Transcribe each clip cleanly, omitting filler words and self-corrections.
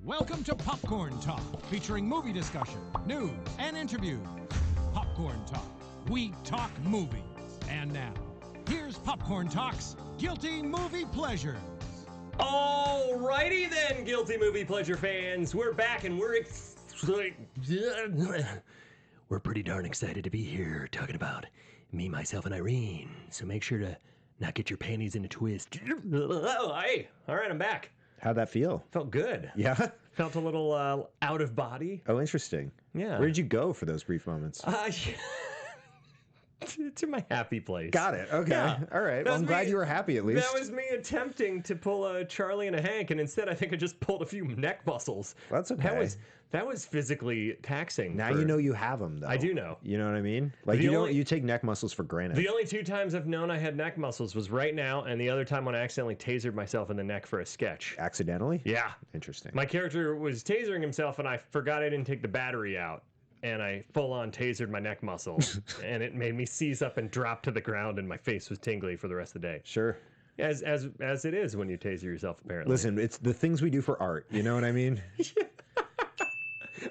Welcome to Popcorn Talk, featuring movie discussion, news, and interviews. Popcorn Talk. We talk movies. And now, here's Popcorn Talk's Guilty Movie Pleasures. Alrighty then, Guilty Movie Pleasure fans. We're back and we're pretty darn excited to be here talking about me, myself, and Irene. So make sure to not get your panties in a twist. Oh, hey. All right, I'm back. How'd that feel? Felt good. Yeah? Felt a little out of body. Oh, interesting. Yeah. Where did you go for those brief moments? To my happy place. Got it. Okay. Yeah. All right. Well, I'm glad you were happy at least. That was me attempting to pull a Charlie and a Hank, and instead I think I just pulled a few neck muscles. That's okay. That was physically taxing. Now you know you have them, though. I do know. You know what I mean? Like you take neck muscles for granted. The only two times I've known I had neck muscles was right now, and the other time when I accidentally tasered myself in the neck for a sketch. Accidentally? Yeah. Interesting. My character was tasering himself, and I forgot I didn't take the battery out. And I full-on tasered my neck muscle, and it made me seize up and drop to the ground, and my face was tingly for the rest of the day. Sure. As it is when you taser yourself, apparently. Listen, it's the things we do for art. You know what I mean?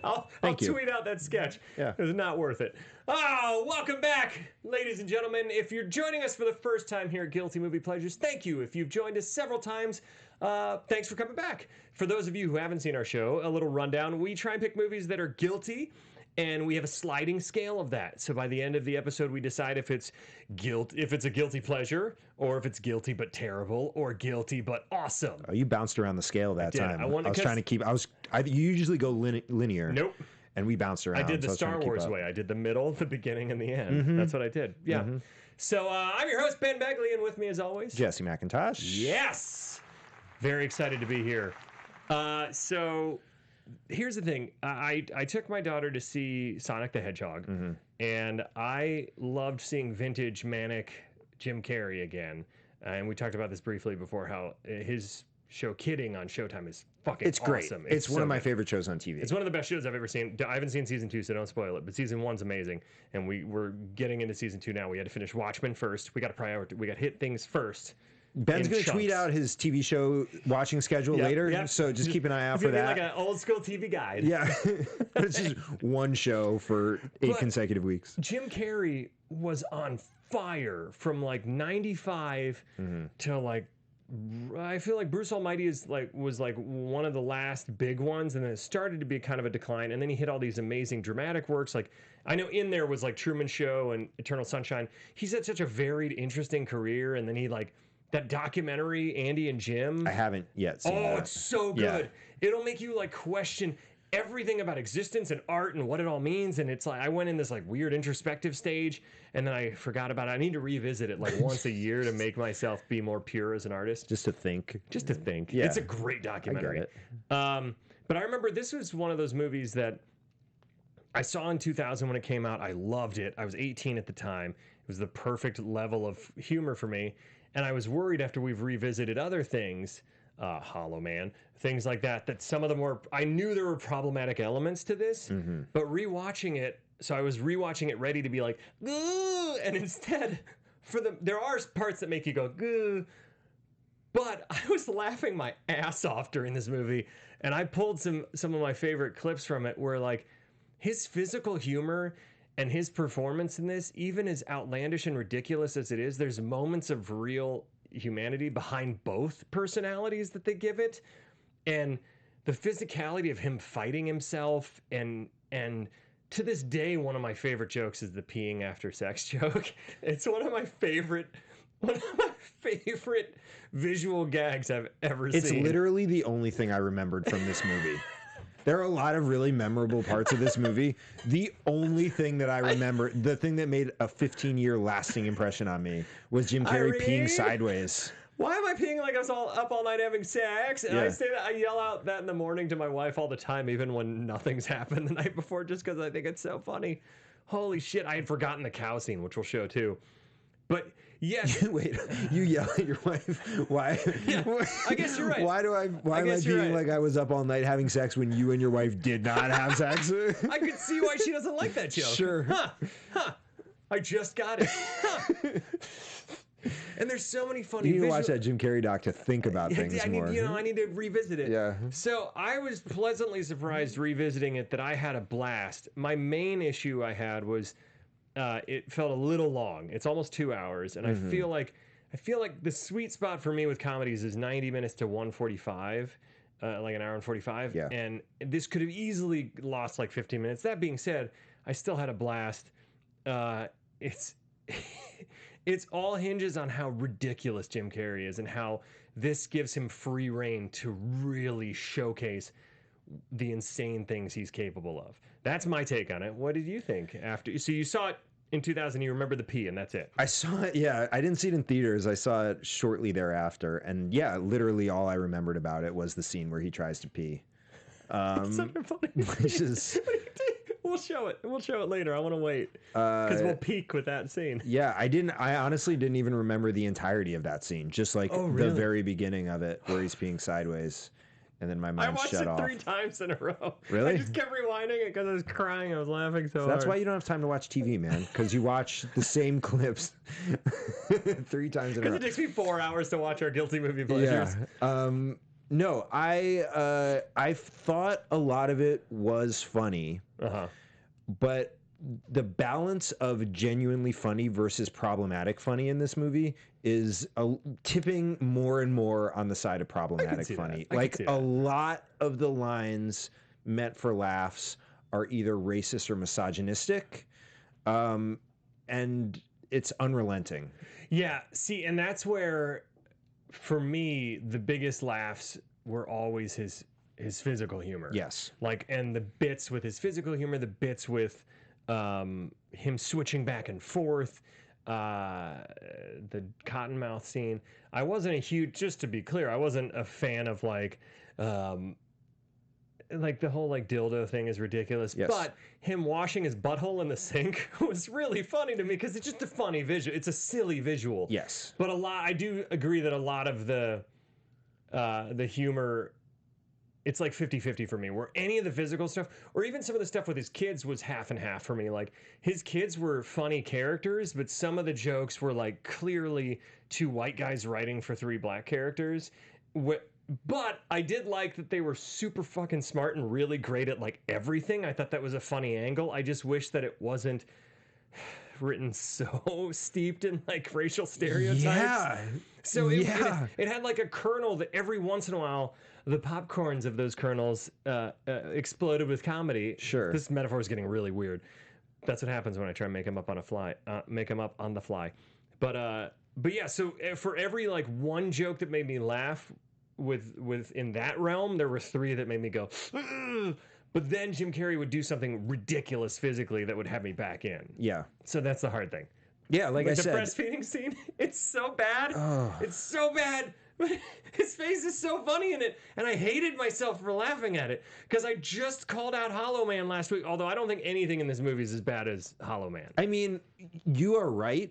I'll tweet out that sketch. Yeah. It was not worth it. Oh, welcome back, ladies and gentlemen. If you're joining us for the first time here at Guilty Movie Pleasures, thank you. If you've joined us several times, thanks for coming back. For those of you who haven't seen our show, a little rundown. We try and pick movies that are guilty, and we have a sliding scale of that. So by the end of the episode, we decide if it's a guilty pleasure, or if it's guilty but terrible, or guilty but awesome. Oh, you bounced around the scale that time. I was trying to keep. You usually go linear. Nope. And we bounced around. I did the Star Wars way. I did the middle, the beginning, and the end. Mm-hmm. That's what I did. Yeah. Mm-hmm. So I'm your host, Ben Begley, and with me as always, Jesse McIntosh. Yes. Very excited to be here. So here's the thing. I took my daughter to see Sonic the Hedgehog, mm-hmm. and I loved seeing vintage manic Jim Carrey again. And we talked about this briefly before, how his show Kidding on Showtime is fucking It's great. awesome. It's one of my favorite shows on TV. It's one of the best shows I've ever seen. I haven't seen season 2, so don't spoil it. But season 1's amazing, and we're getting into season 2 now. We had to finish Watchmen first. We got to hit things first. Ben's going to tweet out his TV show watching schedule later, so just keep an eye out for that. Like an old school TV guide. Yeah, it's just one show for 8 consecutive weeks. Jim Carrey was on fire from like 95 to like, I feel like Bruce Almighty was one of the last big ones, and then it started to be kind of a decline, and then he hit all these amazing dramatic works. Like, I know in there was like Truman Show and Eternal Sunshine. He's had such a varied, interesting career, and then he that documentary, Andy and Jim. I haven't yet seen that. It's so good. Yeah. It'll make you like question everything about existence and art and what it all means. And it's like, I went in this like weird introspective stage, and then I forgot about it. I need to revisit it like once a year to make myself be more pure as an artist. Just to think. Yeah. It's a great documentary. I get it. But I remember this was one of those movies that I saw in 2000 when it came out. I loved it. I was 18 at the time. It was the perfect level of humor for me. And I was worried after we've revisited other things, Hollow Man, things like that some of them were, I knew there were problematic elements to this, but rewatching it, so I was rewatching it ready to be like, goo, and instead, there are parts that make you go, goo, but I was laughing my ass off during this movie, and I pulled some of my favorite clips from it where like his physical humor and his performance in this, even as outlandish and ridiculous as it is, there's moments of real humanity behind both personalities that they give it. And the physicality of him fighting himself, and to this day, one of my favorite jokes is the peeing after sex joke. It's one of my favorite visual gags I've ever seen. It's literally the only thing I remembered from this movie. There are a lot of really memorable parts of this movie. The only thing that I remember, the thing that made a 15-year lasting impression on me, was Jim Carrey peeing sideways. Why am I peeing like I was up all night having sex? And I yell out that in the morning to my wife all the time, even when nothing's happened the night before, just because I think it's so funny. Holy shit, I had forgotten the cow scene, which we'll show too. But yes. Wait, you yell at your wife? Why? Yeah, I guess you're right. Why am I being like I was up all night having sex when you and your wife did not have sex? I could see why she doesn't like that joke. Sure. Huh. I just got it. Huh. And there's so many funny. You need to watch that Jim Carrey doc to think about things more. I need to revisit it. Yeah. So I was pleasantly surprised revisiting it that I had a blast. My main issue I had was it felt a little long. It's almost 2 hours, and I feel like the sweet spot for me with comedies is 90 minutes to 145. Like an hour and 45. Yeah. And this could have easily lost like 15 minutes. That being said, I still had a blast. It's all hinges on how ridiculous Jim Carrey is and how this gives him free reign to really showcase the insane things he's capable of. That's my take on it. What did you think after? So you saw it in 2000, you remember the pee, and that's it. I saw it, yeah. I didn't see it in theaters. I saw it shortly thereafter. And yeah, literally all I remembered about it was the scene where he tries to pee. It's such a funny which is... We'll show it. We'll show it later. I want to wait. Because we'll peak with that scene. Yeah, I honestly didn't even remember the entirety of that scene. Just like the very beginning of it where he's peeing sideways. And then my mind shut off. I watched it 3 times in a row. Really? I just kept rewinding it because I was crying. I was laughing so hard. That's why you don't have time to watch TV, man. Because you watch the same clips 3 times in a row. Because it takes me 4 hours to watch our guilty movie pleasures. Yeah. No, I thought a lot of it was funny. But the balance of genuinely funny versus problematic funny in this movie is tipping more and more on the side of problematic funny. Like a lot of the lines meant for laughs are either racist or misogynistic, and it's unrelenting. Yeah, see, and that's where, for me, the biggest laughs were always his physical humor. Yes. Like, and the bits with his physical humor, the bits with him switching back and forth, the Cottonmouth scene. I wasn't just to be clear, I wasn't a fan of like the whole like dildo thing is ridiculous. Yes. But him washing his butthole in the sink was really funny to me because it's just a funny visual. It's a silly visual. Yes. But I do agree that a lot of the humor, it's like 50-50 for me, where any of the physical stuff or even some of the stuff with his kids was half and half for me. Like his kids were funny characters, but some of the jokes were like clearly 2 white guys writing for 3 black characters. But I did like that they were super fucking smart and really great at like everything. I thought that was a funny angle. I just wish that it wasn't written so steeped in like racial stereotypes. Yeah. So it had like a kernel that every once in a while the popcorns of those kernels exploded with comedy. Sure. This metaphor is getting really weird. That's what happens when I try and make them up on the fly. But yeah, so for every like one joke that made me laugh with in that realm, there were 3 that made me go, ugh! But then Jim Carrey would do something ridiculous physically that would have me back in. Yeah. So that's the hard thing. Yeah, like I said. The breastfeeding scene, it's so bad. Oh. It's so bad. But his face is so funny in it. And I hated myself for laughing at it. Because I just called out Hollow Man last week. Although I don't think anything in this movie is as bad as Hollow Man. I mean, you are right.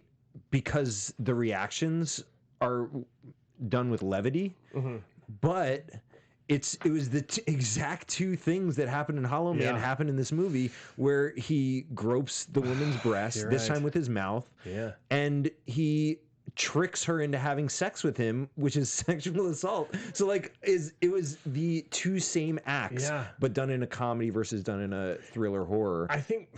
Because the reactions are done with levity. Mm-hmm. But it was the exact 2 things that happened in Hollow Man happened in this movie, where he gropes the woman's breast, this time with his mouth, and he tricks her into having sex with him, which is sexual assault. So like it was the 2 same acts, but done in a comedy versus done in a thriller horror. I think.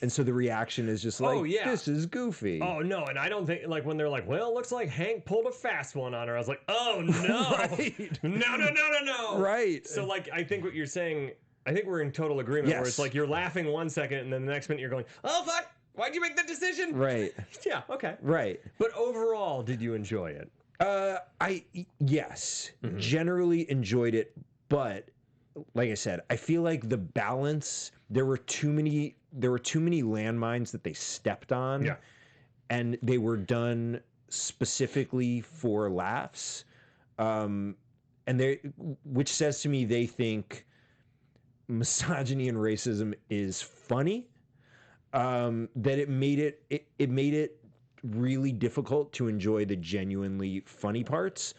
And so the reaction is just like, this is goofy. Oh, no. And I don't think, like, when they're like, well, it looks like Hank pulled a fast one on her. I was like, oh, no. Right. No. Right. So, like, I think what you're saying, I think we're in total agreement where it's like you're laughing 1 second and then the next minute you're going, oh, fuck. Why'd you make that decision? Right. Yeah, okay. Right. But overall, did you enjoy it? Yes. Mm-hmm. Generally enjoyed it. But, like I said, I feel like the balance, there were too many landmines that they stepped on, and they were done specifically for laughs, which says to me they think misogyny and racism is funny. That it made it really difficult to enjoy the genuinely funny parts.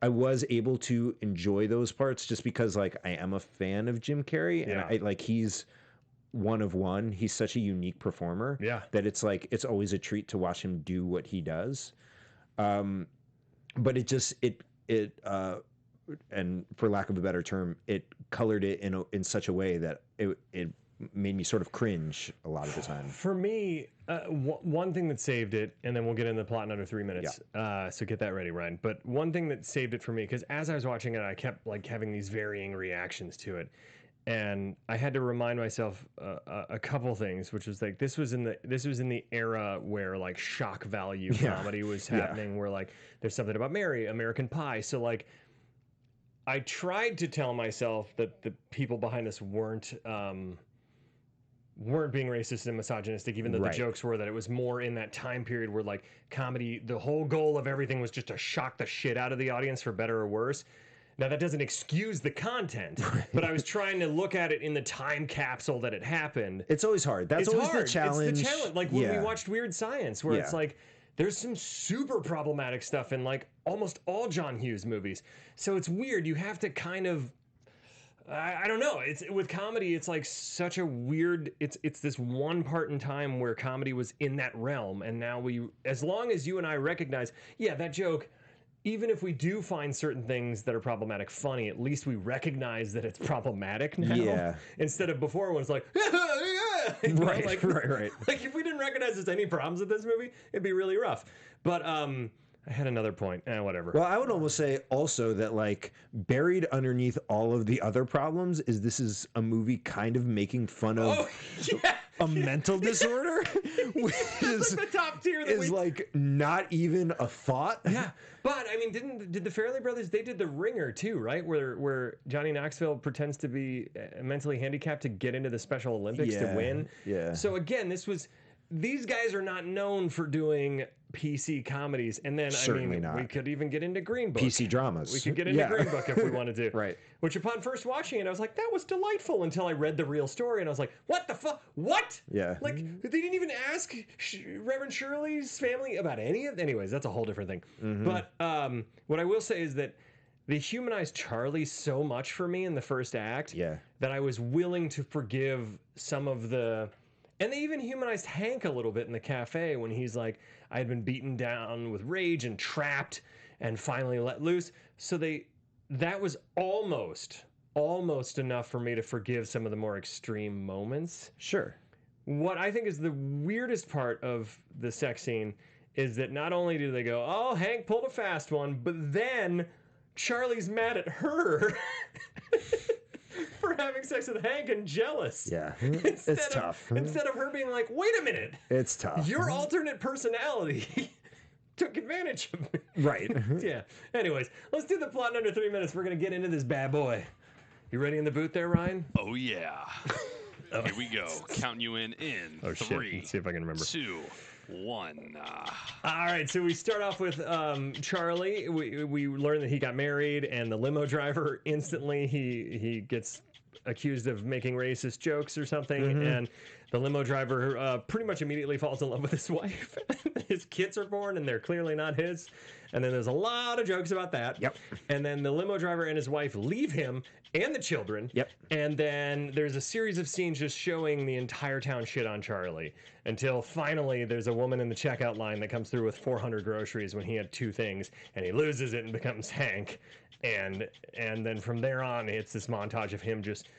I was able to enjoy those parts just because, like, I am a fan of Jim Carrey, and he's one of one. He's such a unique performer that it's like it's always a treat to watch him do what he does. But and for lack of a better term, it colored it in such a way that it made me sort of cringe a lot of the time. For me, one thing that saved it, and then we'll get into the plot in under 3 minutes. Yeah. So get that ready, Ryan. But one thing that saved it for me, because as I was watching it, I kept like having these varying reactions to it, and I had to remind myself a couple things, which was like this was in the era where like shock value comedy was happening, where like there's something about Mary, American Pie. So like I tried to tell myself that the people behind this weren't being racist and misogynistic, even though the jokes were that it was more in that time period where like comedy, the whole goal of everything was just to shock the shit out of the audience for better or worse. Now that doesn't excuse the content, but I was trying to look at it in the time capsule that it happened. It's always hard. That's always the challenge. It's the challenge. Like when we watched Weird Science, where it's like there's some super problematic stuff in like almost all John Hughes movies. So it's weird. You have to kind of I don't know. It's with comedy. It's like such a weird. It's this one part in time where comedy was in that realm, and now as long as you and I recognize, that joke. Even if we do find certain things that are problematic funny, at least we recognize that it's problematic now. Yeah. Instead of before when it's like, right. Like if we didn't recognize there's any problems with this movie, it'd be really rough. But I had another point. Whatever. Well, I would almost say also that like buried underneath all of the other problems is this is a movie kind of making fun of a mental disorder, which is like the top tier. Is like not even a thought. Yeah, but I mean, did the Farrelly brothers? They did The Ringer too, right? Where Johnny Knoxville pretends to be mentally handicapped to get into the Special Olympics to win. Yeah. So again, these guys are not known for doing PC comedies, and then Certainly not. We could even get into Green Book. PC dramas. We could get into Green Book if we wanted to. Right. Which upon first watching it, I was like, that was delightful until I read the real story, and I was like, what the fuck? What? Yeah. Like they didn't even ask Reverend Shirley's family about any of. Anyways, that's a whole different thing. Mm-hmm. But what I will say is that they humanized Charlie so much for me in the first act that I was willing to forgive some of the. And they even humanized Hank a little bit in the cafe when he's like, I had been beaten down with rage and trapped and finally let loose. So that was almost enough for me to forgive some of the more extreme moments. Sure. What I think is the weirdest part of the sex scene is that not only do they go, oh, Hank pulled a fast one, but then Charlie's mad at her. For having sex with Hank and jealous. Yeah, it's tough. Instead of her being like, wait a minute. It's tough. Your alternate personality took advantage of me. Right. Yeah. Anyways, let's do the plot in under 3 minutes. We're going to get into this bad boy. You ready in the booth there, Ryan? Oh, yeah. Here we go. Counting you in oh, 3, shit. Let's see if I can remember. 2, 1. All right, so we start off with Charlie. We learn that he got married, and the limo driver instantly he gets accused of making racist jokes or something, and the limo driver pretty much immediately falls in love with his wife. His kids are born, and they're clearly not his. And then there's a lot of jokes about that. Yep. And then the limo driver and his wife leave him and the children. Yep. And then there's a series of scenes just showing the entire town shit on Charlie until finally there's a woman in the checkout line that comes through with 400 groceries when he had 2 things, and he loses it and becomes Hank. And then from there on, it's this montage of him just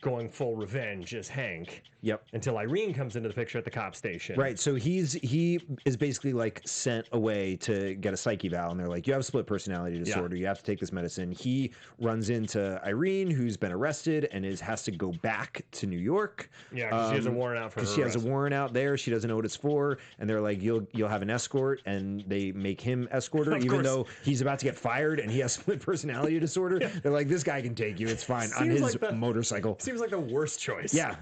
going full revenge as Hank. Yep. Until Irene comes into the picture at the cop station. Right. So he is basically like sent away to get a psych eval, and they're like, you have split personality disorder. You have to take this medicine. He runs into Irene, who's been arrested and has to go back to New York. Yeah, because she has a warrant out for her. She has a warrant out there. She doesn't know what it's for, and they're like, you'll have an escort, and they make him escort her, even though he's about to get fired and he has split personality disorder. Yeah. They're like, this guy can take you. It's fine on his motorcycle. Seems like the worst choice. Yeah.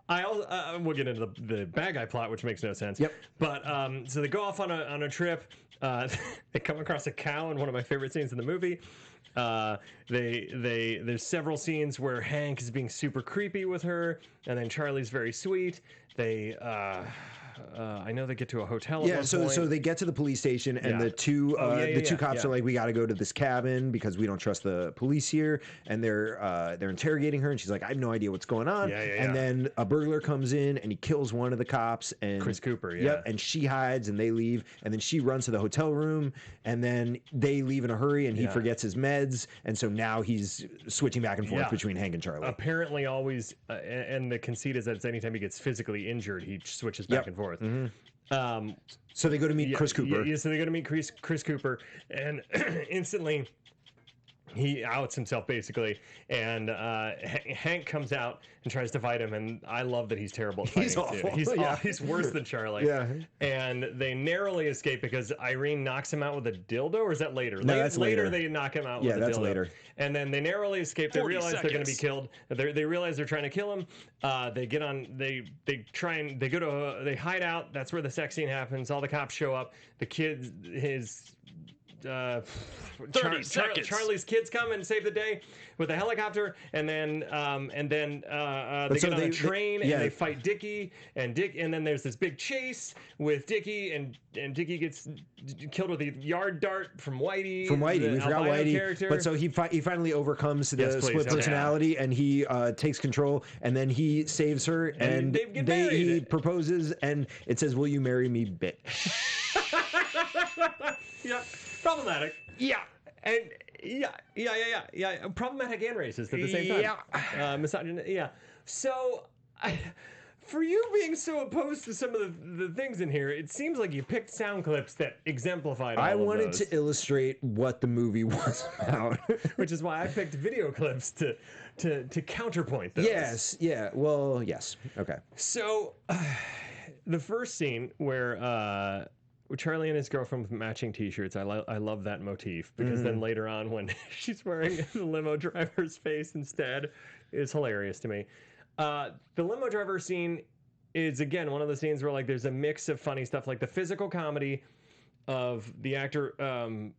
We'll get into the bad guy plot, which makes no sense. Yep. But so they go off on a trip. They come across a cow in one of my favorite scenes in the movie. There's several scenes where Hank is being super creepy with her, and then Charlie's very sweet. I know they get to a hotel. At Yeah, one so point. they get to the police station, and Yeah. the two Yeah, cops are like, "We got to go to this cabin because we don't trust the police here." And they're interrogating her, and she's like, "I have no idea what's going on." Yeah. And then a burglar comes in, and he kills one of the cops, and Chris Cooper, yeah. Yep, and she hides, and they leave, and then she runs to the hotel room, and then they leave in a hurry, and he forgets his meds, and so now he's switching back and forth between Hank and Charlie. Apparently, always, and the conceit is that anytime he gets physically injured, he switches back and forth. So they go to meet Chris Cooper. Yeah, so they go to meet Chris Cooper, and instantly he outs himself basically, and Hank comes out and tries to fight him, and I love that he's terrible at fighting. He's awful. He's worse than Charlie. Yeah. And they narrowly escape because Irene knocks him out with a dildo, or is that later? No, that's later. They knock him out with a dildo. Yeah, that's later. And then they narrowly escape. They 40 realize they're going to be seconds. killed. They realize they're trying to kill him. They get on. They try and they go to. They hide out. That's where the sex scene happens. All the cops show up. The kids, 30 seconds. Charlie's kids come and save the day with a helicopter, and then they get on a train and they fight Dickie, and then there's this big chase with Dickie, and Dickie gets killed with a yard dart from Whitey. We forgot Whitey. Character. But so he finally overcomes the split personality, and he takes control, and then he saves her, and he proposes, and it says, "Will you marry me, bitch?" Yeah, problematic. Yeah, and yeah. Problematic and racist at the same time. Yeah, misogynist. Yeah. So, for you being so opposed to some of the things in here, it seems like you picked sound clips that exemplified all I of wanted those, to illustrate what the movie was about. which is why I picked video clips to counterpoint those. Yes. Yeah. Well. Yes. Okay. So, the first scene where Charlie and his girlfriend with matching T-shirts, I love that motif, because then later on when she's wearing the limo driver's face instead, is hilarious to me. The limo driver scene is again one of the scenes where like there's a mix of funny stuff, like the physical comedy of the actor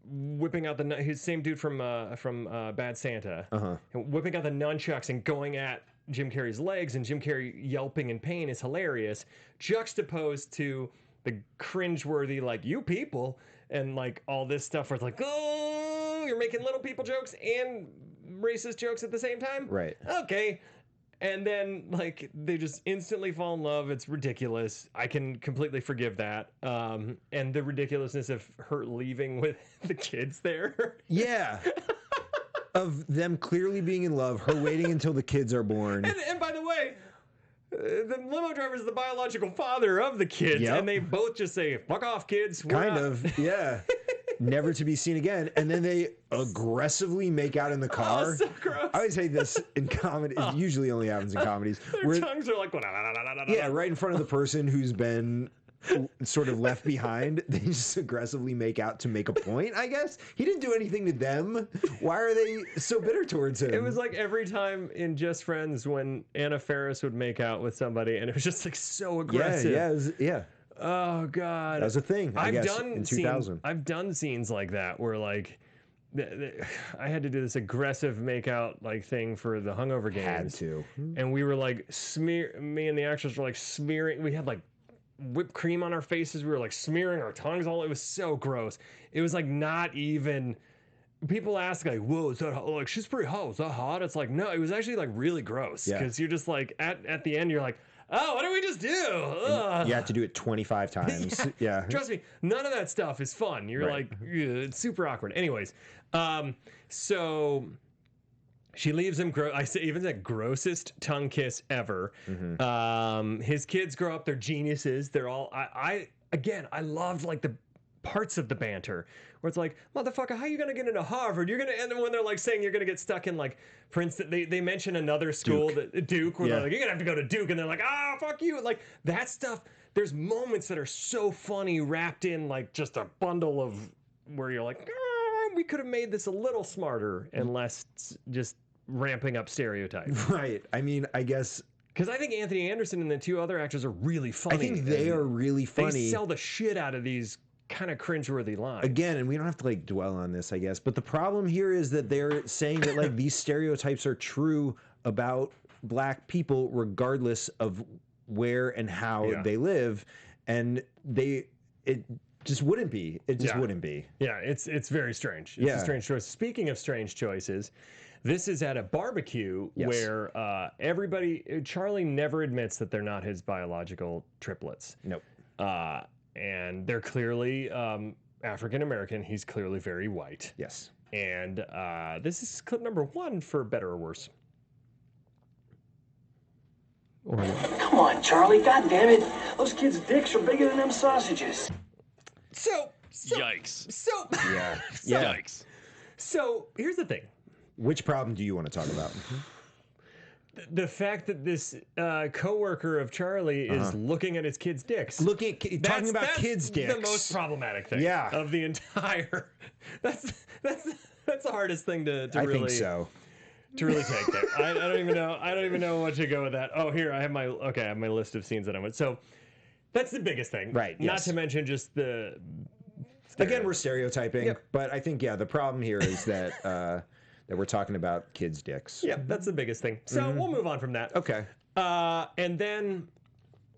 whipping out his same dude from Bad Santa, whipping out the nunchucks and going at Jim Carrey's legs, and Jim Carrey yelping in pain is hilarious, juxtaposed to the cringeworthy, like, you people, and like all this stuff where it's like, oh, you're making little people jokes and racist jokes at the same time? Right. Okay. And then like they just instantly fall in love. It's ridiculous. I can completely forgive that. And the ridiculousness of her leaving with the kids there. Yeah. Of them clearly being in love, her waiting until the kids are born. And by the way, the limo driver is the biological father of the kids, and they both just say, fuck off, kids. Kind of, yeah. Never to be seen again. And then they aggressively make out in the car. Oh, so gross. I always hate this in comedy. It usually only happens in comedies. Their tongues are like, yeah, right in front of the person who's been sort of left behind. They just aggressively make out to make a point, I guess. He didn't do anything to them. Why are they so bitter towards him? It was like every time in Just Friends when Anna Faris would make out with somebody, and it was just like so aggressive. Yeah. Oh God, that was a thing. I guess, in 2000. I've done scenes like that where like I had to do this aggressive makeout like thing for the Hungover Games. Had to, and we were like me and the actors were like smearing. We had like whipped cream on our faces. We were like smearing our tongues all. It was so gross. It was like not even. People ask like, "Whoa, is that hot?" Like she's pretty hot? Was that hot? It's like no, it was actually like really gross because you're just like at the end you're like. Oh, what did we just do? You have to do it 25 times. Yeah. Trust me, none of that stuff is fun. You're like, it's super awkward. Anyways, so she leaves him. I say even the grossest tongue kiss ever. His kids grow up. They're geniuses. They're all. I loved like the parts of the banter where it's like, motherfucker, how you gonna get into Harvard? You're gonna, and then when they're like saying you're gonna get stuck in like, for instance, they mention another school, Duke, where they're like, you're gonna have to go to Duke, and they're like, fuck you, like that stuff. There's moments that are so funny wrapped in like just a bundle of where you're like, we could have made this a little smarter and less just ramping up stereotypes. Right. I mean, I guess. Because I think Anthony Anderson and the two other actors are really funny. I think they are really funny. They sell the shit out of these kind of cringeworthy lines. Again, and we don't have to like dwell on this, I guess, but the problem here is that they're saying that like these stereotypes are true about black people regardless of where and how they live. and it just wouldn't be. It just wouldn't be. Yeah, it's very strange. It's a strange choice. Speaking of strange choices, this is at a barbecue where Charlie never admits that they're not his biological triplets. Nope. And they're clearly African American. He's clearly very white. Yes. And this is clip number 1 for better or worse. Come on, Charlie. God damn it. Those kids' dicks are bigger than them sausages. So Yikes. Yeah. Yikes. So here's the thing. Which problem do you want to talk about? The fact that this coworker of Charlie is looking at his kids' dicks. Talking about kids' dicks. The most problematic thing. Yeah. Of the entire. That's the hardest thing to I really. think so. To really take there. I don't even know. I don't even know what to go with that. Oh, here I have my list of scenes that I went. So that's the biggest thing. Right. Not yes. to mention just the. Again, we're stereotyping, Yep. but I think the problem here is that that we're talking about kids' dicks. Yep, that's the biggest thing. So we'll move on from that. Okay. And then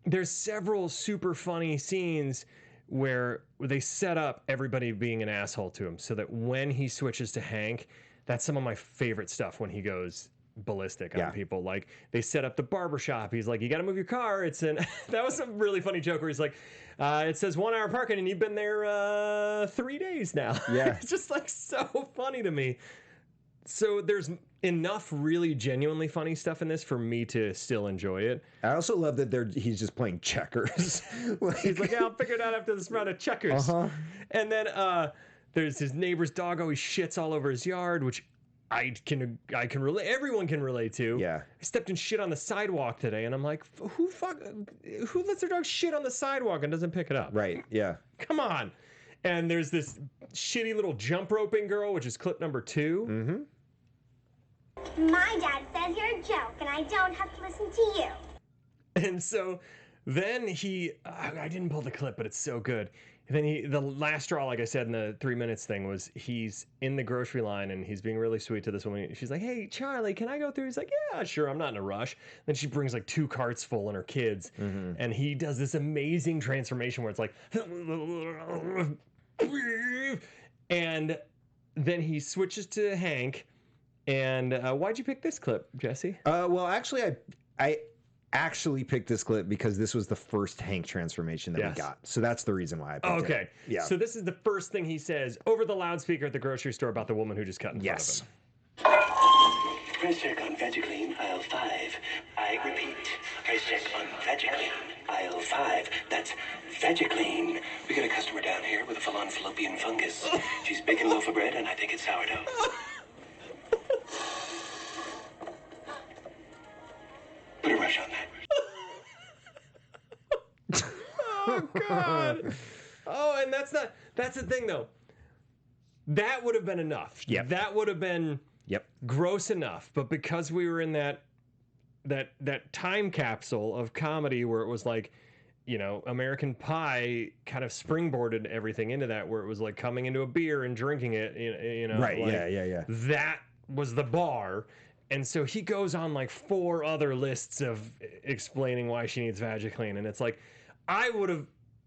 there's several super funny scenes where they set up everybody being an asshole to him, so that when he switches to Hank, that's some of my favorite stuff when he goes ballistic on people. Like they set up the barbershop. He's like, you got to move your car. That was a really funny joke where he's like, it says 1 hour parking and you've been there 3 days now. Yeah. It's just like so funny to me. So there's enough really genuinely funny stuff in this for me to still enjoy it. I also love that he's just playing checkers. He's like, yeah, I'll figure it out after this round of checkers. And then there's his neighbor's dog always shits all over his yard, which I can relate. Everyone can relate to. Yeah. I stepped in shit on the sidewalk today, and I'm like, who lets their dog shit on the sidewalk and doesn't pick it up? Right. Yeah. Come on. And there's this shitty little jump roping girl, which is clip number 2. Mm-hmm. My dad says you're a joke, and I don't have to listen to you. And so then I didn't pull the clip, but it's so good. And then the last straw, like I said in the 3 minutes thing, was he's in the grocery line and he's being really sweet to this woman. She's like, hey, Charlie, can I go through? He's like, yeah, sure. I'm not in a rush. Then she brings like 2 carts full and her kids. And he does this amazing transformation where it's like, and then he switches to Hank. And why'd you pick this clip, Jesse? Well, actually, I actually picked this clip because this was the first Hank transformation that we got. So that's the reason why I picked it. Okay. Yeah. So this is the first thing he says over the loudspeaker at the grocery store about the woman who just cut in front of him. Price check on Vegiclean, aisle 5. I repeat, price check on Vegiclean, aisle 5. That's Vegiclean. We got a customer down here with a full-on fallopian fungus. She's baking a loaf of bread, and I think it's sourdough. Put a rush on that. Oh, God. Oh, and that's the thing, though. That would have been enough. Yep. That would have been gross enough. But because we were in that time capsule of comedy where it was like, you know, American Pie kind of springboarded everything into that, where it was like coming into a beer and drinking it, you know. Right, like, yeah. That was the bar. And so he goes on like 4 other lists of explaining why she needs Vagiclean. And it's like,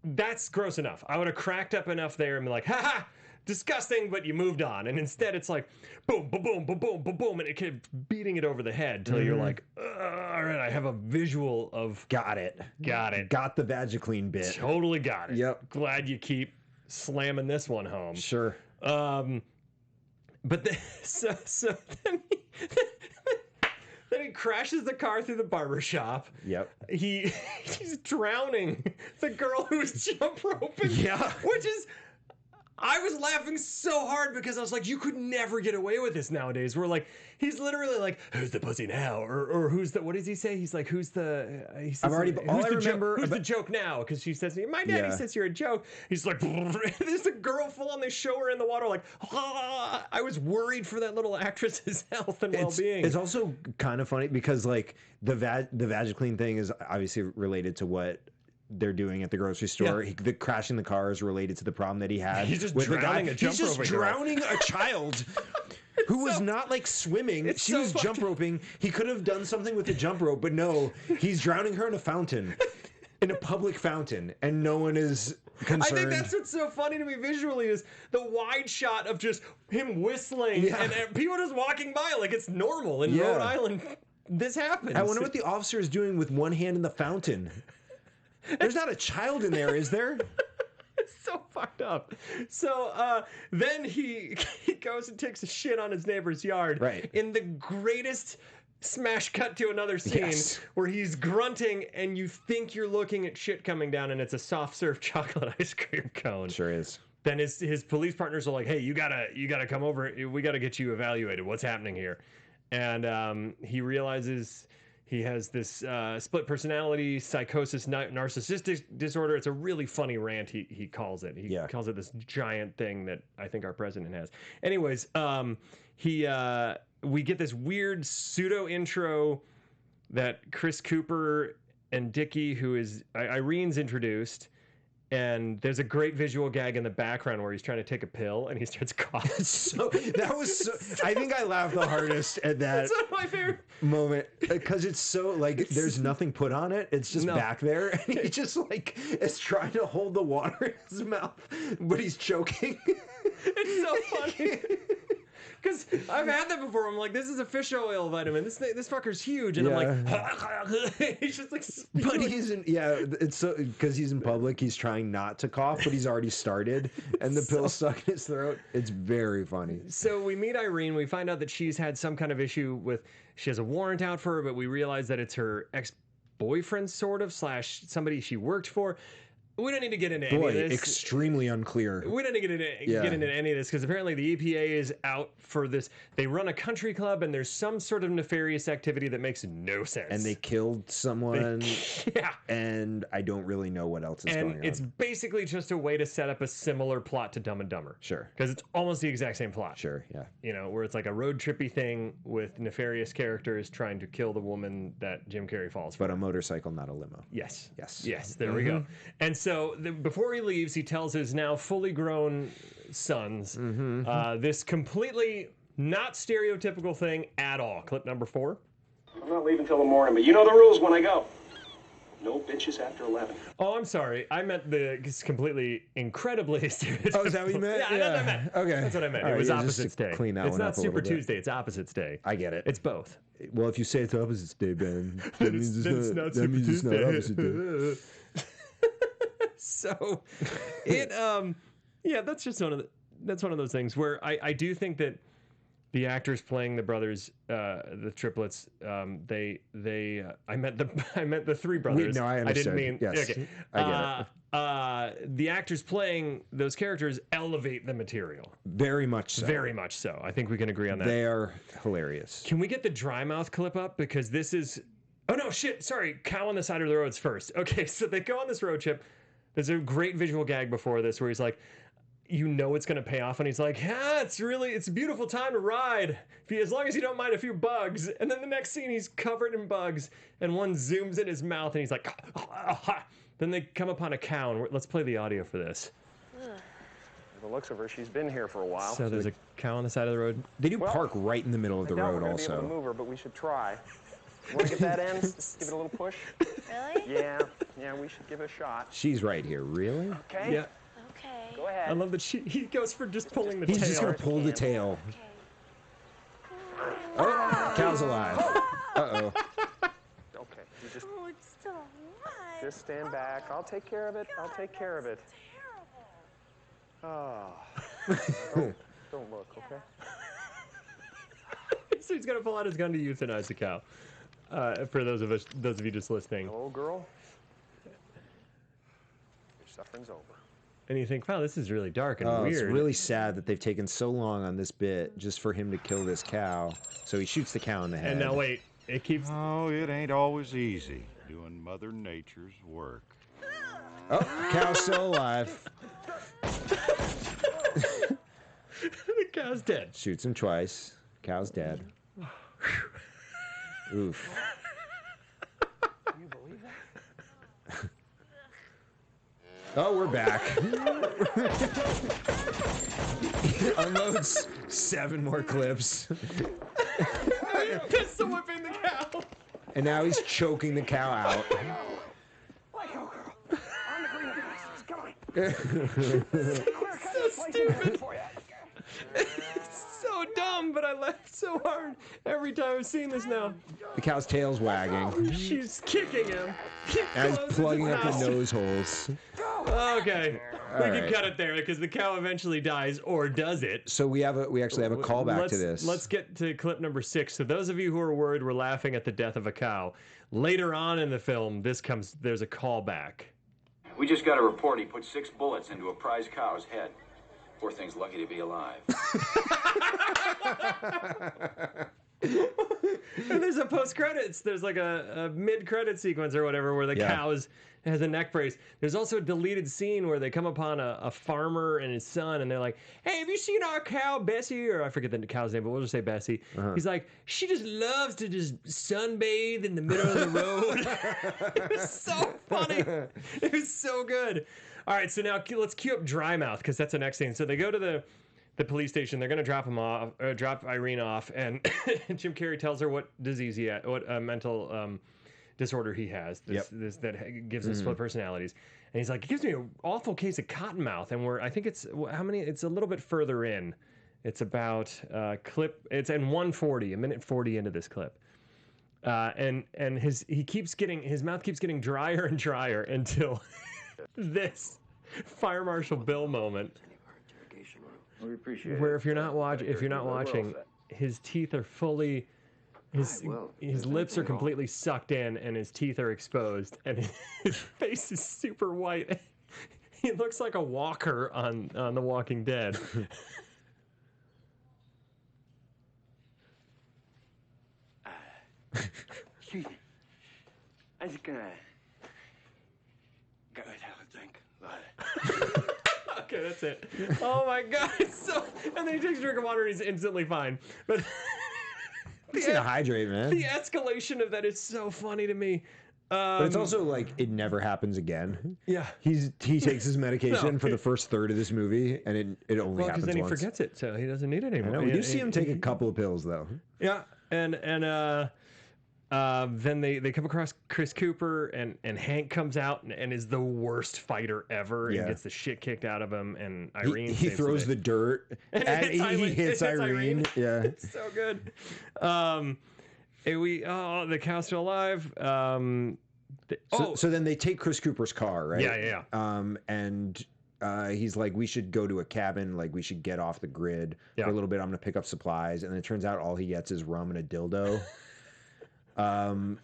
that's gross enough. I would have cracked up enough there and be like, ha, disgusting, but you moved on. And instead it's like, boom, boom, boom, boom, boom, boom, boom. And it kept beating it over the head till you're like, all right, I have a visual of. Got it. Got the Vagiclean bit. Totally got it. Yep. Glad you keep slamming this one home. Sure. But so then he crashes the car through the barbershop. Yep. He's drowning the girl who's jump roping. Yeah. Which is, I was laughing so hard because I was like, you could never get away with this nowadays. We're like, he's literally like, who's the pussy now? Or who's the, what does he say? He's like, who's the, he says, who's the joke now? Because she says, my daddy says you're a joke. He's like, there's a girl full on, they show her in the water like, I was worried for that little actress's health and well-being. It's also kind of funny because like the Vagiclean thing is obviously related to what they're doing at the grocery store. Yeah. The crashing the car is related to the problem that he had. He's just with drowning the guy. a jump He's just roping girl. drowning a child who was not like swimming. She was jump roping. He could have done something with the jump rope, but no, he's drowning her in a fountain. in a public fountain, and no one is concerned. I think that's what's so funny to me visually is the wide shot of just him whistling and people just walking by like it's normal in Rhode Island. This happens. I wonder what the officer is doing with one hand in the fountain. There's not a child in there, is there? It's so fucked up. So then he goes and takes a shit on his neighbor's yard. Right. In the greatest smash cut to another scene where he's grunting and you think you're looking at shit coming down and it's a soft serve chocolate ice cream cone. Sure is. Then his police partners are like, hey, you gotta come over. We gotta get you evaluated. What's happening here? And he realizes he has this split personality, psychosis, narcissistic disorder. It's a really funny rant, he calls it. He calls it this giant thing that I think our president has. Anyways, we get this weird pseudo intro that Chris Cooper and Dickie, who is Irene's introduced. And there's a great visual gag in the background where he's trying to take a pill and he starts coughing. I think I laughed the hardest at that. That's one of my favorite moment because it's so like there's nothing put on it. It's just back there, and he just like is trying to hold the water in his mouth, but he's choking. It's so funny. Because I've had that before. I'm like, this is a fish oil vitamin. This fucker's huge. And I'm like, he's just like spewing. But he's in, it's so, because he's in public, he's trying not to cough, but he's already started. And the pill's stuck in his throat. It's very funny. So we meet Irene. We find out that she's had some kind of issue with, she has a warrant out for her, but we realize that it's her ex-boyfriend, sort of, / somebody she worked for. We don't need to get into any of this. Extremely unclear. We don't need to get into any of this because apparently the EPA is out for this. They run a country club and there's some sort of nefarious activity that makes no sense. And they killed someone. And I don't really know what else is going on. And it's basically just a way to set up a similar plot to Dumb and Dumber. Sure. Because it's almost the exact same plot. Sure, yeah. You know, where it's like a road trippy thing with nefarious characters trying to kill the woman that Jim Carrey falls for. But a motorcycle, not a limo. Yes. Yes. Yes, there we go. And so before he leaves, he tells his now fully grown sons this completely not stereotypical thing at all. Clip number 4. I'm not leaving till the morning, but you know the rules when I go. No bitches after 11. Oh, I'm sorry. I meant it's completely, incredibly stereotypical. Oh, is that what you meant? Yeah, that's what I meant. Okay. That's what I meant. All It right, was just Opposites to Day. clean that It's one not up a Super little bit. Tuesday. It's Opposites Day. I get it. It's both. Well, if you say it's Opposites Day, Ben, that Then means it's not that Super means it's not Tuesday. Opposite Day. So it that's just one of those things where I do think that the actors playing the brothers, the triplets, I meant the three brothers. No, I understood. I didn't mean yes, okay. I get it. The actors playing those characters elevate the material. Very much so. Very much so. I think we can agree on that. They are hilarious. Can we get the dry mouth clip up? Because this is... Oh, no, shit. Sorry. Cow on the side of the road's first. Okay, so they go on this road trip. There's a great visual gag before this where he's like, you know it's going to pay off. And he's like, it's a beautiful time to ride. As long as you don't mind a few bugs. And then the next scene, he's covered in bugs. And one zooms in his mouth and he's like... Then they come upon a cow. And let's play the audio for this. The looks of her, she's been here for a while. So there's a cow on the side of the road. They do park right in the middle of the road We're gonna also. be able to move her, but we should try. Want to get that in? Just give it a little push. Really? Yeah, we should give it a shot. She's right here. Really? Okay. Yeah. Okay. Go ahead. I love that he goes for just pulling the He's tail. just going to pull the tail. Okay. Oh, cow's alive. Uh-oh. Okay. You just Oh, it's still alive. just stand back. I'll take care of it. I'll take care of it. Terrible. Oh. Don't look, okay? So he's gonna pull out his gun to euthanize the cow. For those of you just listening. Old girl. Your suffering's over. And you think, wow, this is really dark and weird. It's really sad that they've taken so long on this bit just for him to kill this cow. So he shoots the cow in the head. And now wait, it keeps. Oh, it ain't always easy doing Mother Nature's work. Oh, cow's still alive. The cow's dead. Shoots him twice. Cow's dead. Oof. Can you believe that? Oh, we're back. He unloads 7 more clips. Pistol whipping the cow. And now he's choking the cow out. Let go, So stupid. It's so dumb, but I laughed so hard every time I've seen this now. The cow's tail's wagging. She's kicking him. And he's plugging up the nose holes. Okay, we can right. cut it there because the cow eventually dies, or does it? So we actually have a callback to this. Let's get to clip number 6. So those of you who are worried we're laughing at the death of a cow, later on in the film, there's a callback. We just got a report he put 6 bullets into a prize cow's head. Poor thing's lucky to be alive. And there's a post-credits. There's like a mid-credit sequence or whatever where the cow has a neck brace. There's also a deleted scene where they come upon a farmer and his son, and they're like, "Hey, have you seen our cow, Bessie?" Or I forget the cow's name, but we'll just say Bessie. He's like, "She just loves to just sunbathe in the middle of the road." It was so funny. It was so good. All right, so now let's cue up Dry Mouth because that's the next thing. So they go to the police station. They're going to drop Irene off, and Jim Carrey tells her what disease he had, what mental disorder he has. This that gives him split personalities. And he's like, it gives me an awful case of cottonmouth. And I think it's how many? It's a little bit further in. It's about it's in 1:40, a minute 40 into this clip. And his mouth keeps getting drier and drier until this Fire Marshal Bill moment. We appreciate it. Where if you're not watching, his teeth are fully, his lips are completely sucked in, and his teeth are exposed, and his face is super white. He looks like a walker on The Walking Dead. Excuse me. I'm just gonna go and have a drink. Okay, that's it. Oh my God! And then he takes a drink of water and he's instantly fine. But He's gonna hydrate, man. the escalation of that is so funny to me. But it's also like it never happens again. Yeah. He takes his medication for the first third of this movie, and it only happens because then he once. forgets it, so he doesn't need it anymore. I know. We do see him take a couple of pills though. Yeah, and then they come across Chris Cooper, and Hank comes out and is the worst fighter ever and gets the shit kicked out of him. And Irene he throws the dirt and he hits Irene. Yeah, it's so good. The cow's still alive. So then they take Chris Cooper's car, right? Yeah. And he's like, we should go to a cabin. Like, we should get off the grid for a little bit. I'm gonna pick up supplies, and it turns out all he gets is rum and a dildo. And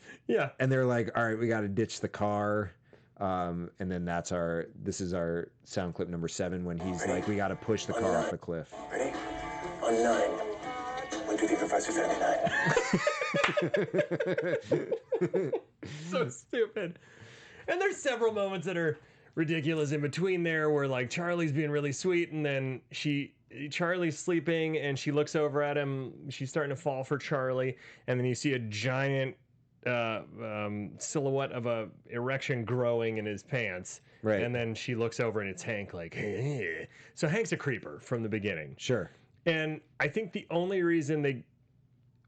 they're like, all right, we got to ditch the car. And then this is our sound clip number 7 when he's like, we got to push the car off the cliff. Ready? On 9. 1, 2, 3, 4, 5, 6, 7, 8, 9. So stupid. And there's several moments that are ridiculous in between there where like Charlie's being really sweet, and then Charlie's sleeping and she looks over at him. She's starting to fall for Charlie, and then you see a giant silhouette of a erection growing in his pants. Right. And then she looks over and it's Hank like, hey. So Hank's a creeper from the beginning. Sure. And I think the only reason they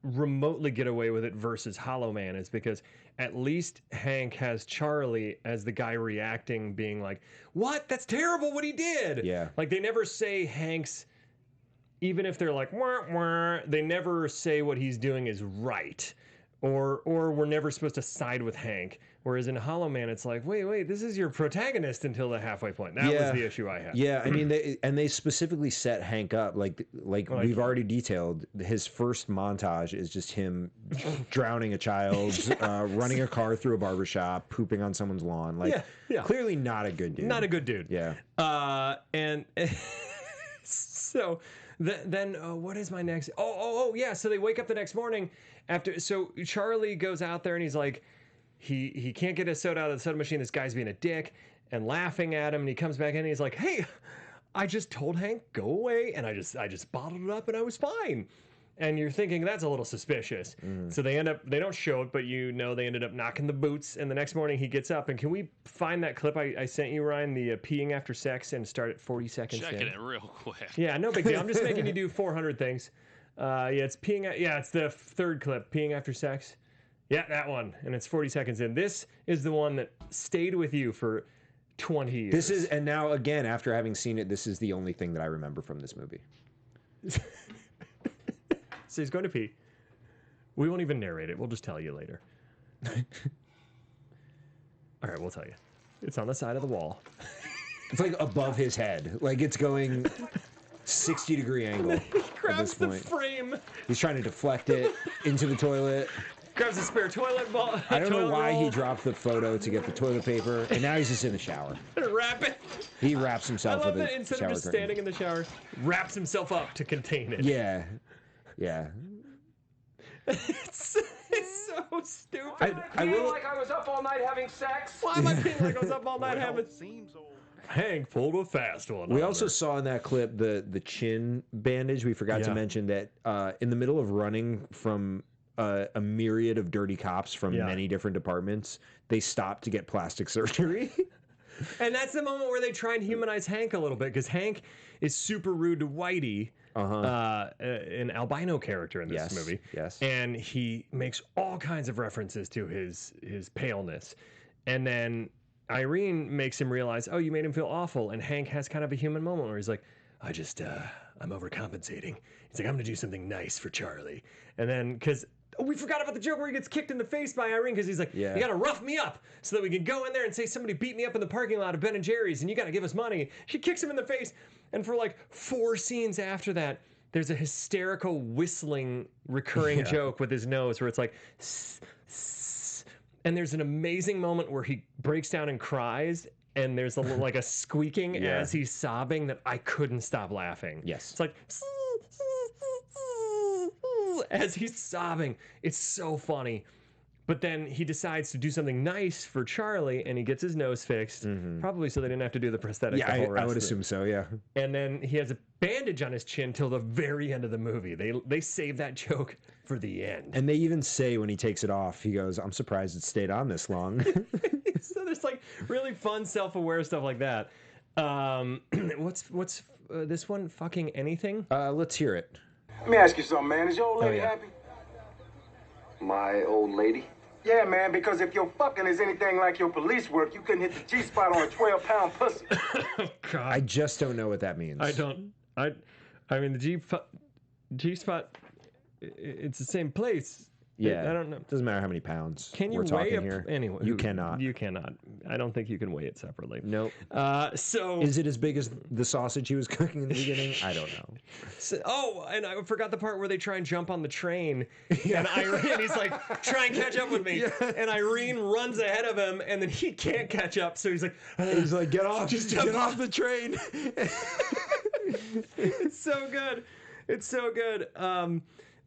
remotely get away with it versus Hollow Man is because at least Hank has Charlie as the guy reacting, being like, what? That's terrible what he did. Yeah. Like they never say Hank's, even if they're like, wah, wah, they never say what he's doing is right. Or we're never supposed to side with Hank. Whereas in Hollow Man, it's like, wait, this is your protagonist until the halfway point. That was the issue I had. Yeah, I mean, they specifically set Hank up like we've already detailed. His first montage is just him drowning a child, running a car through a barbershop, pooping on someone's lawn. Like, clearly not a good dude. Not a good dude. Yeah. And so then what is my next? Yeah. So they wake up the next morning after. So Charlie goes out there and he's like, he can't get his soda out of the soda machine. This guy's being a dick and laughing at him. And he comes back in and he's like, hey, I just told Hank, go away. And I just bottled it up and I was fine. And you're thinking that's a little suspicious. So they don't show it, but they ended up knocking the boots. And the next morning he gets up. And can we find that clip I sent you, Ryan, the peeing after sex, and start at 40 seconds? Checking it real quick. Yeah, no big deal. I'm just making you do 400 things. It's peeing. It's the third clip, peeing after sex. Yeah, that one. And it's 40 seconds in. This is the one that stayed with you for 20 years. This is, and now again, after having seen it, this is the only thing that I remember from this movie. So he's going to pee. We won't even narrate it. We'll just tell you later. All right, we'll tell you. It's on the side of the wall. It's like above his head. Like it's going 60-degree angle at Grabs this the point. frame. He's trying to deflect it into the toilet. Grabs a spare toilet ball. I don't know toilet why roll, he dropped the photo to get the toilet paper, and now he's just in the shower. Wrap it. He wraps I himself love with that a instead shower of just curtain. standing in the shower, wraps himself up to contain it. Yeah. Yeah. It's so stupid. I will. like I was up all night having sex. Why am I feeling like I was up all night having... Hank pulled a fast one. We also saw in that clip the chin bandage. We forgot to mention that in the middle of running from a myriad of dirty cops from many different departments, they stopped to get plastic surgery. And that's the moment where they try and humanize Hank a little bit, because Hank is super rude to Whitey, an albino character in this movie. Yes. And he makes all kinds of references to his paleness. And then Irene makes him realize, oh, you made him feel awful. And Hank has kind of a human moment where he's like, I'm overcompensating. He's like, I'm going to do something nice for Charlie. And then, because we forgot about the joke where he gets kicked in the face by Irene, because he's like, you got to rough me up so that we can go in there and say somebody beat me up in the parking lot of Ben & Jerry's and you got to give us money. She kicks him in the face. And for like 4 scenes after that, there's a hysterical whistling recurring joke with his nose where it's like, and there's an amazing moment where he breaks down and cries, and there's like a squeaking as he's sobbing that I couldn't stop laughing. Yes. It's like as he's sobbing. It's so funny. But then he decides to do something nice for Charlie, and he gets his nose fixed, probably so they didn't have to do the prosthetic. Yeah, I would assume so, yeah. And then he has a bandage on his chin till the very end of the movie. They save that joke for the end. And they even say when he takes it off, he goes, I'm surprised it stayed on this long. So there's like really fun, self-aware stuff like that. What's this one? Fucking anything? Let's hear it. Let me ask you something, man. Is your old lady happy? My old lady? Yeah, man, because if your fucking is anything like your police work, you couldn't hit the G-spot on a 12-pound pussy. God. I just don't know what that means. I don't. I mean, the G-spot, it's the same place. Yeah. I don't know. Doesn't matter how many pounds Can you we're talking weigh here. Anyway, you cannot. You cannot. I don't think you can weigh it separately. Nope. So is it as big as the sausage he was cooking in the beginning? I don't know. So, and I forgot the part where they try and jump on the train, and Irene, he's like, try and catch up with me, and Irene runs ahead of him, and then he can't catch up, so he's like, get off, just get off the train. It's so good. It's so good.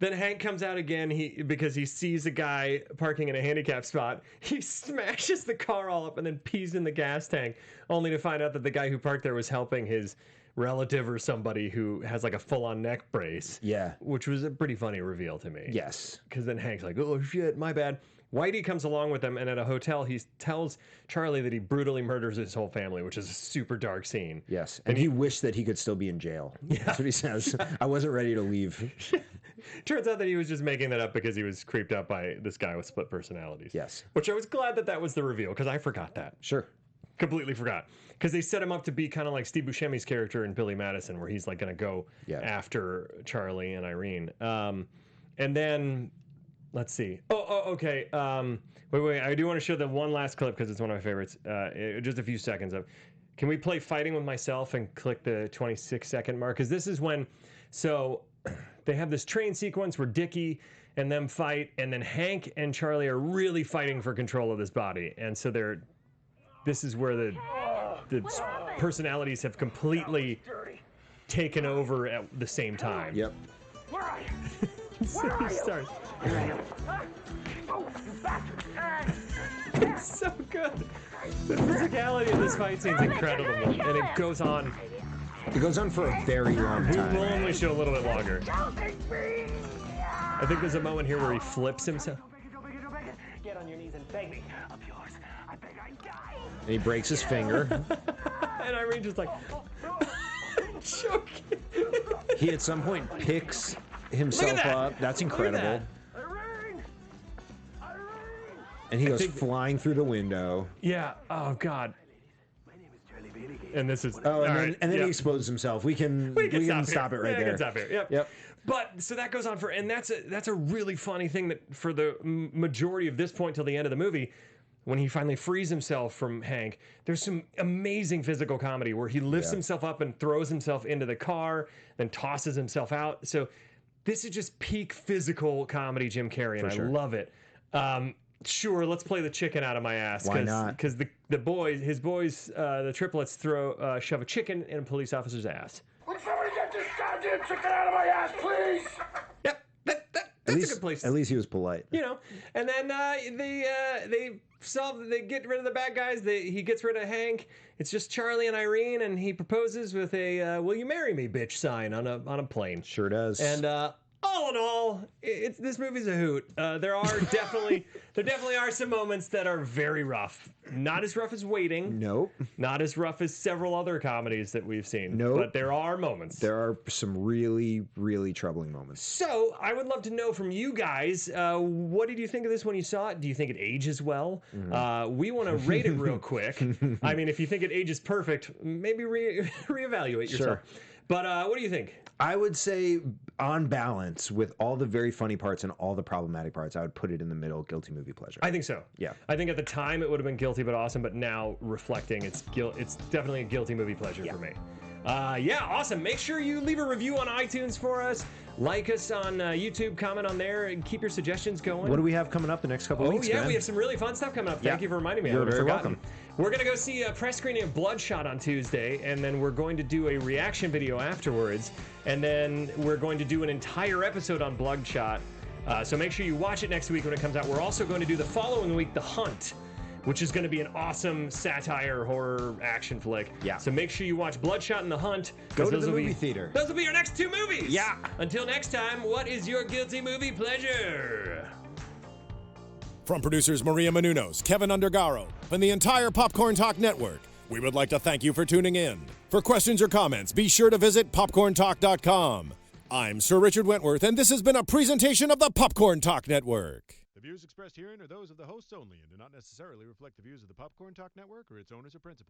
Then Hank comes out again because he sees a guy parking in a handicap spot. He smashes the car all up and then pees in the gas tank, only to find out that the guy who parked there was helping his relative or somebody who has like a full-on neck brace. Yeah. Which was a pretty funny reveal to me. Yes. Because then Hank's like, oh shit, my bad. Whitey comes along with them, and at a hotel, he tells Charlie that he brutally murders his whole family, which is a super dark scene. Yes. And he wished that he could still be in jail. Yeah. That's what he says. I wasn't ready to leave. Turns out that he was just making that up because he was creeped out by this guy with split personalities. Yes. Which I was glad that was the reveal, because I forgot that. Sure. Completely forgot. Because they set him up to be kind of like Steve Buscemi's character in Billy Madison, where he's like going to go after Charlie and Irene. And then, let's see. Okay. Wait. I do want to show the one last clip because it's one of my favorites. Just a few seconds of. Can we play Fighting With Myself and click the 26-second mark? Because this is when, so they have this train sequence where Dickie and them fight, and then Hank and Charlie are really fighting for control of this body. And so this is where the personalities have completely taken over at the same time. Yep. Where are you? So he starts. Oh, you bastard! It's so good. The physicality of this fight scene is incredible, and it goes on. It goes on for a very long time. We'll only show a little bit longer. I think there's a moment here where he flips himself. Get on your knees and beg me. Of yours, I beg I die. And he breaks his finger. And Irene just like choking. He at some point picks himself up. That's incredible. And he goes flying through the window. Yeah. Oh God. And this is Oh, and then he exposes himself. We can stop it right there. We can stop here. Yep. But so that goes on for, and that's a really funny thing that for the majority of this point till the end of the movie, when he finally frees himself from Hank, there's some amazing physical comedy where he lifts himself up and throws himself into the car, then tosses himself out. So this is just peak physical comedy, Jim Carrey, and I love it. Sure, let's play the chicken out of my ass. Why not? Because the boys, the triplets shove a chicken in a police officer's ass. Would somebody get this goddamn chicken out of my ass, please? Yep, that's a good place. At least he was polite. You know, and then they get rid of the bad guys. He gets rid of Hank. It's just Charlie and Irene, and he proposes with a "Will you marry me, bitch?" sign on a plane. Sure does. And all in all, this movie's a hoot. There definitely are some moments that are very rough. Not as rough as Waiting. Nope. Not as rough as several other comedies that we've seen. Nope. But there are moments. There are some really, really troubling moments. So I would love to know from you guys, what did you think of this when you saw it? Do you think it ages well? We want to rate it real quick. I mean, if you think it ages perfect, maybe reevaluate yourself. Sure. But what do you think? I would say, on balance, with all the very funny parts and all the problematic parts, I would put it in the middle, guilty movie pleasure. I think so. Yeah. I think at the time it would have been guilty but awesome, but now reflecting, it's definitely a guilty movie pleasure for me. Yeah, awesome. Make sure you leave a review on iTunes for us. Like us on YouTube, comment on there, and keep your suggestions going. What do we have coming up the next couple of weeks, man? We have some really fun stuff coming up. Thank you for reminding me. You're very welcome. We're going to go see a press screening of Bloodshot on Tuesday, and then we're going to do a reaction video afterwards, and then we're going to do an entire episode on Bloodshot. So make sure you watch it next week when it comes out. We're also going to do the following week, The Hunt, which is going to be an awesome satire, horror, action flick. Yeah. So make sure you watch Bloodshot and The Hunt. Go to the movie theater. Those will be your next two movies. Yeah. Until next time, what is your guilty movie pleasure? From producers Maria Menounos, Kevin Undergaro, and the entire Popcorn Talk Network, we would like to thank you for tuning in. For questions or comments, be sure to visit popcorntalk.com. I'm Sir Richard Wentworth, and this has been a presentation of the Popcorn Talk Network. The views expressed herein are those of the hosts only and do not necessarily reflect the views of the Popcorn Talk Network or its owners or principals.